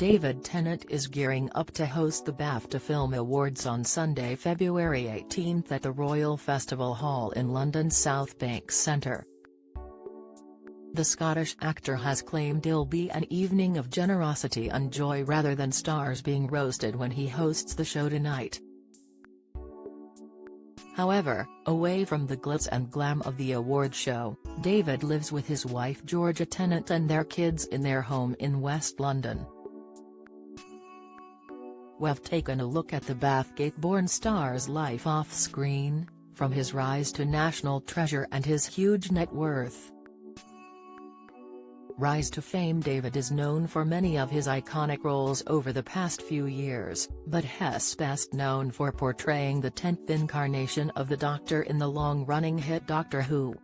David Tennant is gearing up to host the BAFTA Film Awards on Sunday, February 18 at the Royal Festival Hall in London's South Bank Centre. The Scottish actor has claimed it'll be an evening of generosity and joy rather than stars being roasted when he hosts the show tonight. However, away from the glitz and glam of the award show, David lives with his wife Georgia Tennant and their kids in their home in West London. We've taken a look at the Bathgate-born star's life off-screen, from his rise to national treasure and his huge net worth. Rise to fame. David is known for many of his iconic roles over the past few years, but he's best known for portraying the 10th incarnation of the Doctor in the long-running hit Doctor Who.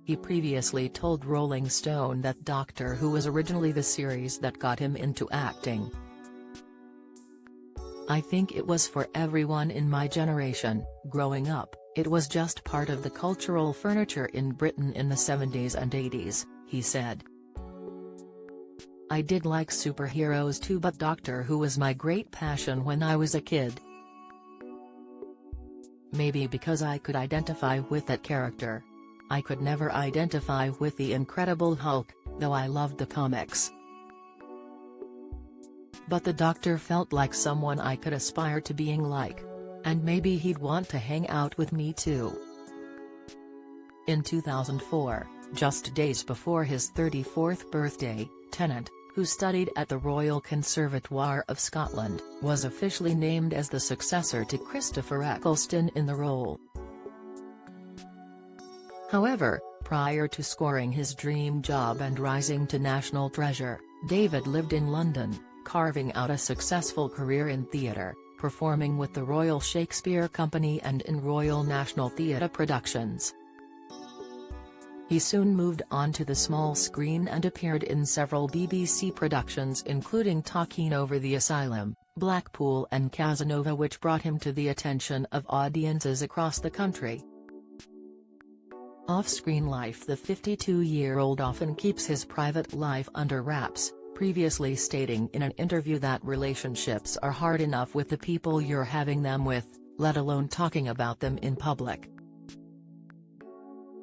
He previously told Rolling Stone that Doctor Who was originally the series that got him into acting. "I think it was for everyone in my generation. Growing up, it was just part of the cultural furniture in Britain in the 70s and 80s, he said. "I did like superheroes too, but Doctor Who was my great passion when I was a kid. Maybe because I could identify with that character. I could never identify with the Incredible Hulk, though I loved the comics. But the Doctor felt like someone I could aspire to being like. And maybe he'd want to hang out with me too." In 2004, just days before his 34th birthday, Tennant, who studied at the Royal Conservatoire of Scotland, was officially named as the successor to Christopher Eccleston in the role. However, prior to scoring his dream job and rising to national treasure, David lived in London, carving out a successful career in theatre, performing with the Royal Shakespeare Company and in Royal National Theatre productions. He soon moved on to the small screen and appeared in several BBC productions including Talking Over the Asylum, Blackpool and Casanova, which brought him to the attention of audiences across the country. Off-screen life. The 52-year-old often keeps his private life under wraps, previously stating in an interview that relationships are hard enough with the people you're having them with, let alone talking about them in public.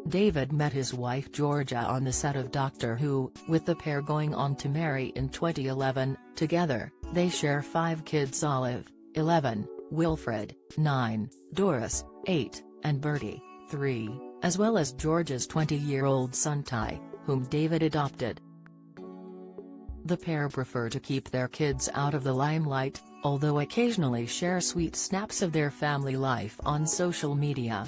David met his wife Georgia on the set of Doctor Who, with the pair going on to marry in 2011. Together, they share 5 kids: Olive, 11, Wilfred, 9, Doris, 8, and Bertie, 3, as well as Georgia's 20-year-old son Ty, whom David adopted. The pair prefer to keep their kids out of the limelight, although occasionally share sweet snaps of their family life on social media.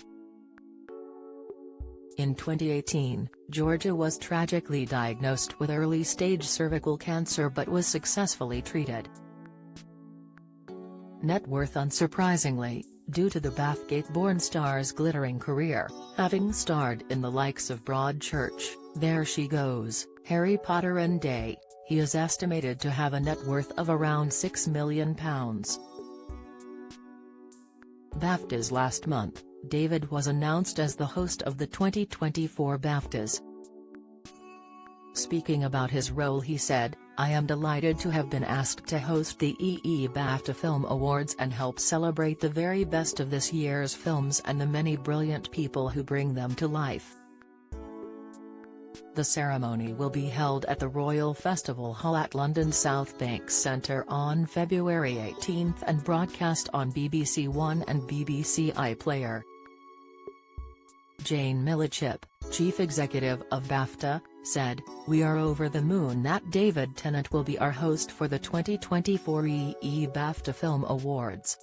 In 2018, Georgia was tragically diagnosed with early-stage cervical cancer but was successfully treated. Net worth. Unsurprisingly, due to the Bathgate-born star's glittering career, having starred in the likes of Broadchurch, There She Goes, Harry Potter and Day, he is estimated to have a net worth of around £6 million. BAFTAs. Last month, David was announced as the host of the 2024 BAFTAs. Speaking about his role, he said, "I am delighted to have been asked to host the BAFTA Film Awards and help celebrate the very best of this year's films and the many brilliant people who bring them to life." The ceremony will be held at the Royal Festival Hall at London's South Bank Centre on February 18 and broadcast on BBC One and BBC iPlayer. Jane Millichip, chief executive of BAFTA, said, "We are over the moon that David Tennant will be our host for the 2024 BAFTA Film Awards.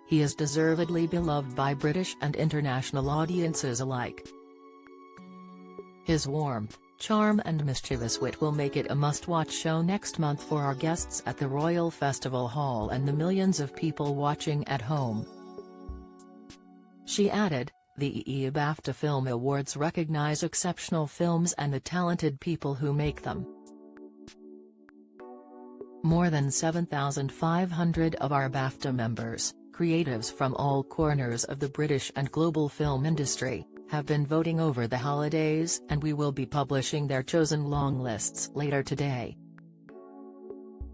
He is deservedly beloved by British and international audiences alike. His warmth, charm and mischievous wit will make it a must-watch show next month for our guests at the Royal Festival Hall and the millions of people watching at home." She added, "The BAFTA Film Awards recognize exceptional films and the talented people who make them. More than 7,500 of our BAFTA members, creatives from all corners of the British and global film industry, have been voting over the holidays, and we will be publishing their chosen long lists later today.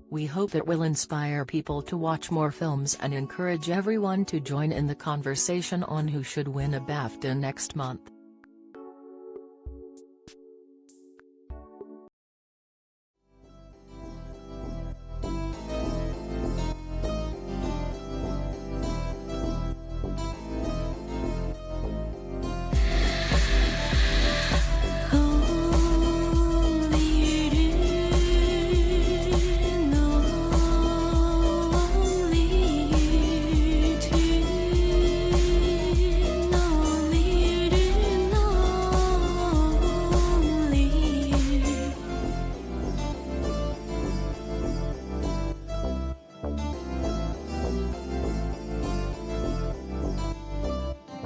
We hope it will inspire people to watch more films and encourage everyone to join in the conversation on who should win a BAFTA next month.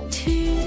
To